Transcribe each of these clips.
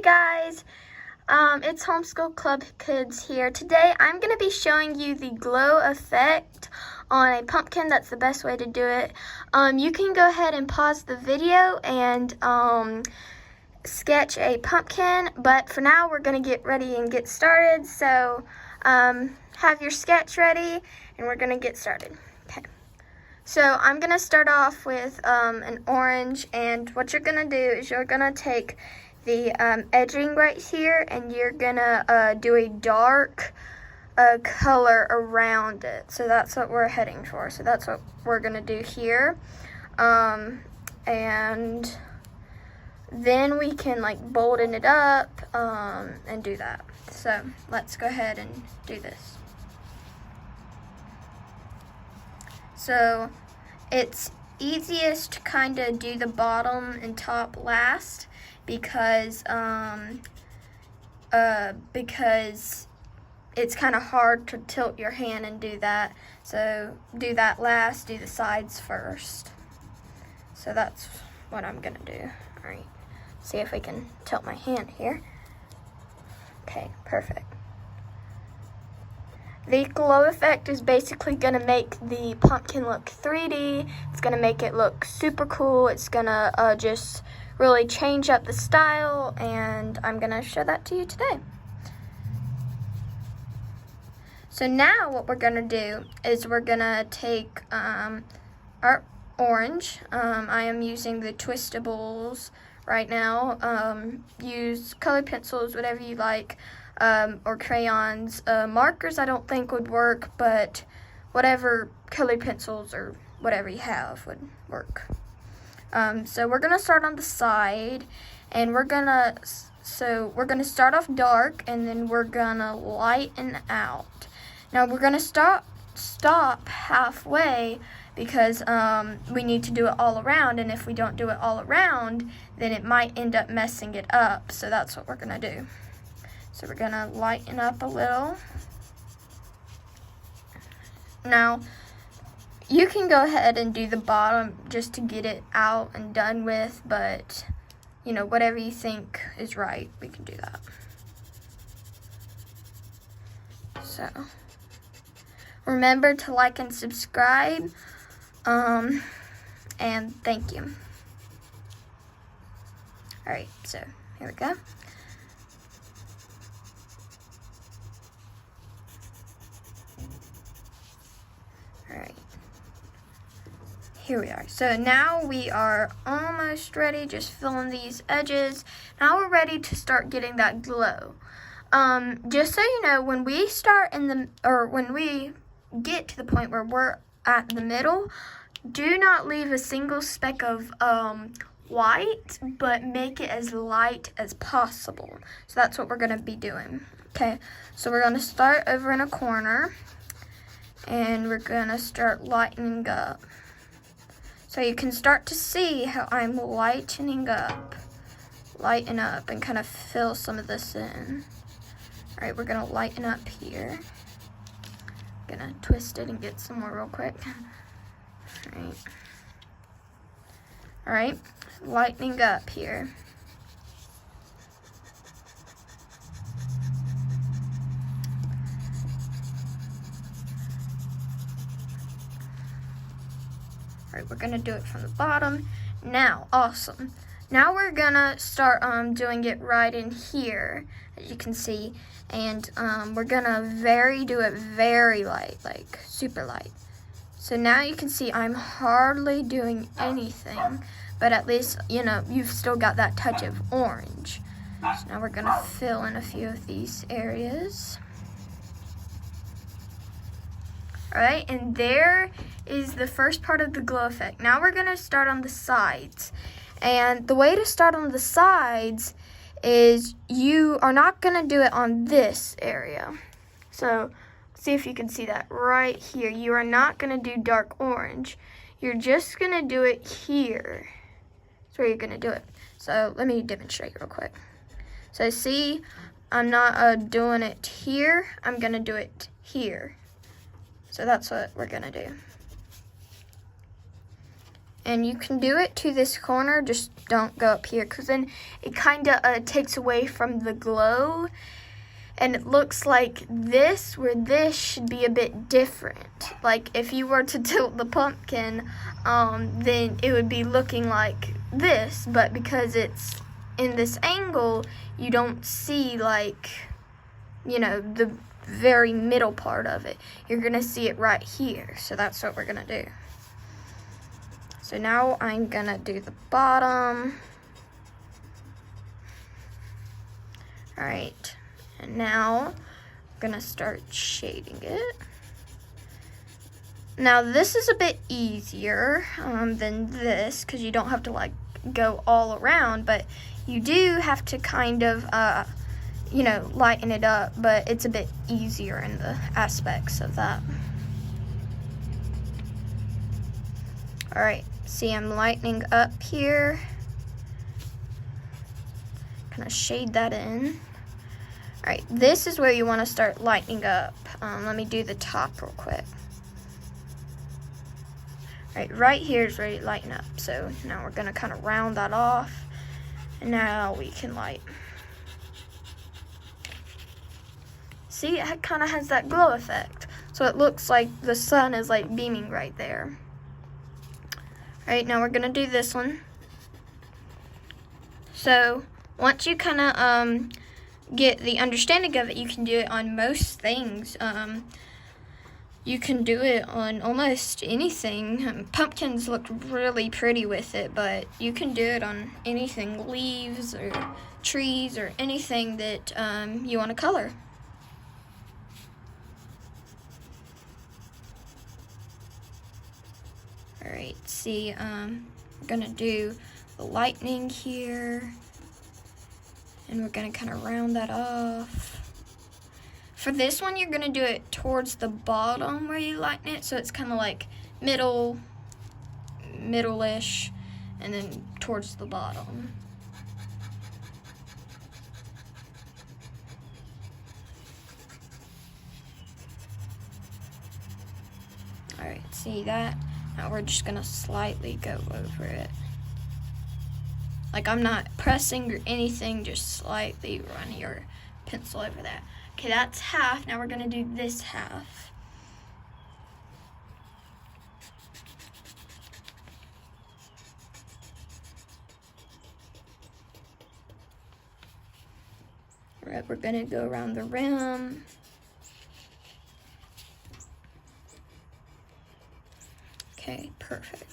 guys, it's Homeschool Club Kids here. Today I'm going to be showing you the glow effect on a pumpkin. That's the best way to do it. You can go ahead and pause the video and sketch a pumpkin, but for now we're going to get ready and get started. So have your sketch ready and we're going to get started. Okay. So I'm going to start off with an orange, and what you're going to do is you're going to take the edging right here and you're going to do a dark color around it. So that's what we're heading for. So that's what we're going to do here. And then we can like bolden it up and do that. So let's go ahead and do this. So it's easiest to kind of do the bottom and top last because it's kind of hard to tilt your hand and do that. So do that last, do the sides first. So that's what I'm gonna do. All right, see if we can tilt my hand here. Okay, perfect. The glow effect is basically going to make the pumpkin look 3D. It's going to make it look super cool. It's going to just really change up the style, and I'm going to show that to you today. So now what we're going to do is we're going to take our orange. I am using the Twistables right now. Use colored pencils, whatever you like. Or crayons. Markers I don't think would work, but whatever colored pencils or whatever you have would work. So we're gonna start on the side, and we're gonna start off dark, and then we're gonna lighten out. Now we're gonna stop halfway because we need to do it all around, and if we don't do it all around, then it might end up messing it up. So that's what we're gonna do. So we're gonna lighten up a little. Now, you can go ahead and do the bottom just to get it out and done with, but you know, whatever you think is right, we can do that. So, remember to like and subscribe, and thank you. All right, so here we go. Alright, here we are. So now we are almost ready, just filling these edges. Now we're ready to start getting that glow. Just so you know, when we when we get to the point where we're at the middle, do not leave a single speck of white, but make it as light as possible. So that's what we're going to be doing. Okay, so we're going to start over in a corner. And we're gonna start lightening up. So you can start to see how I'm lighten up and kind of fill some of this in. All right, we're gonna lighten up here. Gonna twist it and get some more real quick. All right, lightening up here. All right, we're gonna do it from the bottom. Now, awesome. Now we're gonna start doing it right in here, as you can see, and we're gonna do it very light, like super light. So now you can see I'm hardly doing anything, but at least, you know, you've still got that touch of orange. So now we're gonna fill in a few of these areas. Alright, and there is the first part of the glow effect. Now we're going to start on the sides. And the way to start on the sides is you are not going to do it on this area. So, see if you can see that right here. You are not going to do dark orange. You're just going to do it here. That's where you're going to do it. So, let me demonstrate real quick. So, see, I'm not doing it here. I'm going to do it here. So that's what we're gonna do. And you can do it to this corner, just don't go up here, because then it kind of takes away from the glow. And it looks like this, where this should be a bit different. Like if you were to tilt the pumpkin, then it would be looking like this. But because it's in this angle, you don't see, like, you know, the very middle part of it. You're going to see it right here. So that's what we're going to do. So now I'm going to do the bottom. All right. And now I'm going to start shading it. Now this is a bit easier than this, because you don't have to like go all around, but you do have to kind of, you know, lighten it up, but it's a bit easier in the aspects of that. All right, see, I'm lightening up here. Kind of shade that in. All right, this is where you want to start lightening up. Let me do the top real quick. All right here is ready to lighten up. So now we're gonna kind of round that off, and now we can light. See, it kind of has that glow effect. So it looks like the sun is like beaming right there. All right, now we're gonna do this one. So once you kind of get the understanding of it, you can do it on most things. You can do it on almost anything. Pumpkins look really pretty with it, but you can do it on anything, leaves or trees or anything that you want to color. All right, see, we're gonna do the lightning here, and we're gonna kind of round that off. For this one, you're gonna do it towards the bottom where you lighten it, so it's kind of like middle-ish, and then towards the bottom. All right, see that? Now we're just gonna slightly go over it. Like, I'm not pressing or anything, just slightly run your pencil over that. Okay, that's half. Now we're gonna do this half. All right, we're gonna go around the rim. Okay, perfect.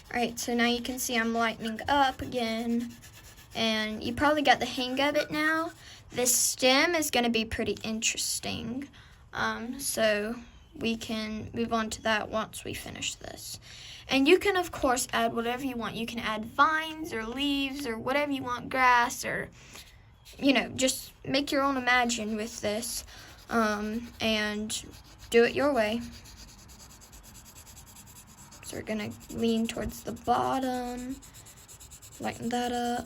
All right, so now you can see I'm lightening up again, and you probably got the hang of it now. This stem is gonna be pretty interesting, so we can move on to that once we finish this. And you can, of course, add whatever you want. You can add vines or leaves or whatever you want, grass, or, you know, just make your own imagine with this, and do it your way. So we're gonna lean towards the bottom, lighten that up.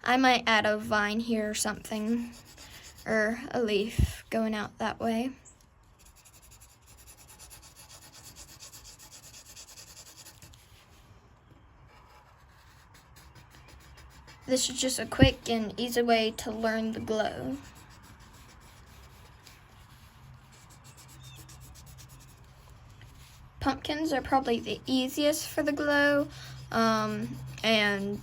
I might add a vine here or something, or a leaf going out that way. This is just a quick and easy way to learn the glow. Pumpkins are probably the easiest for the glow, and,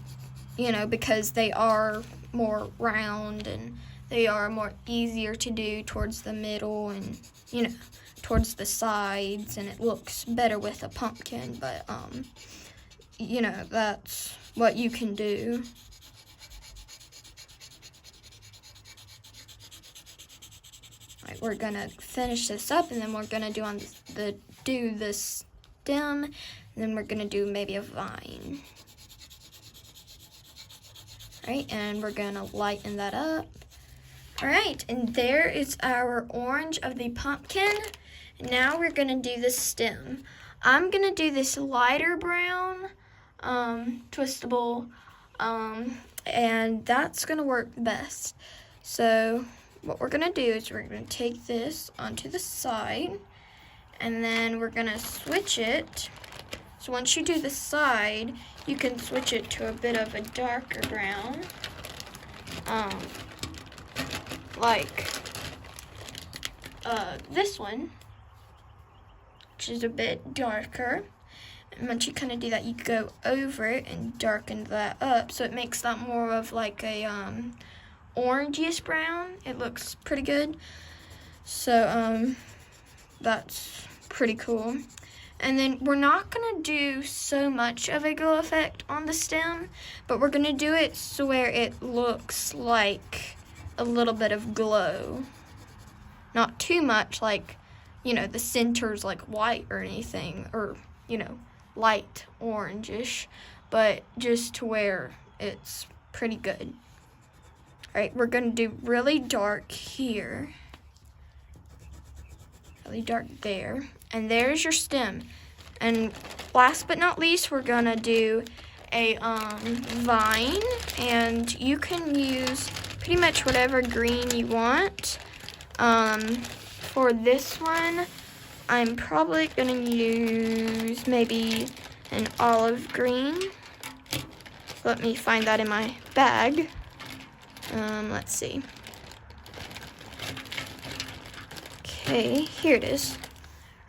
you know, because they are more round and they are more easier to do towards the middle and, you know, towards the sides, and it looks better with a pumpkin, but, you know, that's what you can do. All right, we're gonna finish this up, and then we're gonna do the stem, and then we're gonna do maybe a vine. All right, and we're gonna lighten that up. All right, and there is our orange of the pumpkin. Now we're gonna do the stem. I'm gonna do this lighter brown, twistable, and that's gonna work best. So what we're gonna do is we're gonna take this onto the side, and then we're gonna switch it. So once you do the side, you can switch it to a bit of a darker brown, like this one, which is a bit darker. And once you kind of do that, you go over it and darken that up, so it makes that more of like a orangish brown. It looks pretty good. So that's pretty cool. And then we're not gonna do so much of a glow effect on the stem, but we're gonna do it so where it looks like a little bit of glow. Not too much, like, you know, the center's like white or anything, or, you know, light orangish, but just to where it's pretty good. All right, we're gonna do really dark here. Really dark there. And there's your stem. And last but not least, we're gonna do a vine, and you can use pretty much whatever green you want. For this one, I'm probably gonna use maybe an olive green. Let me find that in my bag. Let's see. Okay, here it is.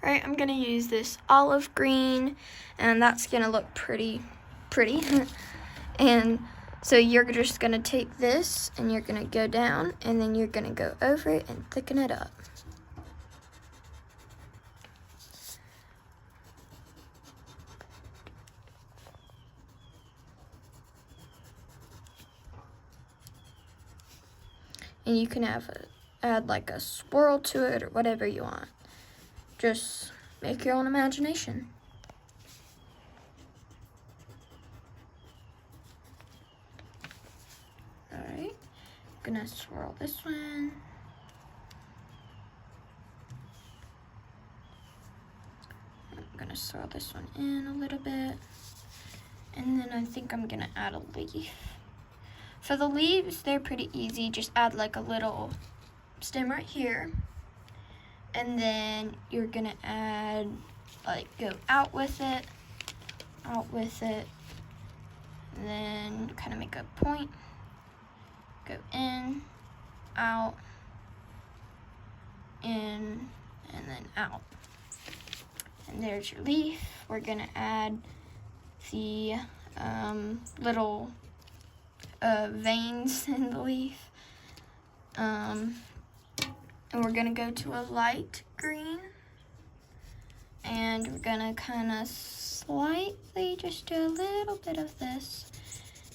All right, I'm gonna use this olive green, and that's gonna look pretty. And so you're just gonna take this, and you're gonna go down, and then you're gonna go over it and thicken it up. And you can add like a swirl to it or whatever you want. Just make your own imagination. All right, I'm gonna swirl this one. I'm gonna swirl this one in a little bit. And then I think I'm gonna add a leaf. For the leaves, they're pretty easy. Just add like a little stem right here. And then you're gonna add, like, go out with it, and then kind of make a point, go in, out, in, and then out. And there's your leaf. We're gonna add the little veins in the leaf. And we're gonna go to a light green, and we're gonna kind of slightly just do a little bit of this,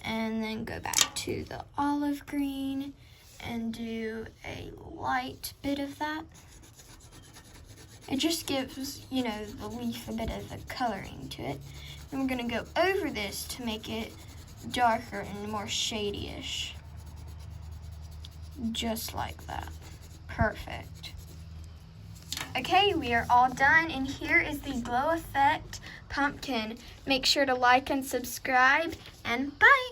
and then go back to the olive green and do a light bit of that. It just gives, you know, the leaf a bit of a coloring to it. And we're gonna go over this to make it darker and more shady-ish. Just like that. Perfect. Okay, we are all done, and here is the Glow Effect pumpkin. Make sure to like and subscribe, and bye!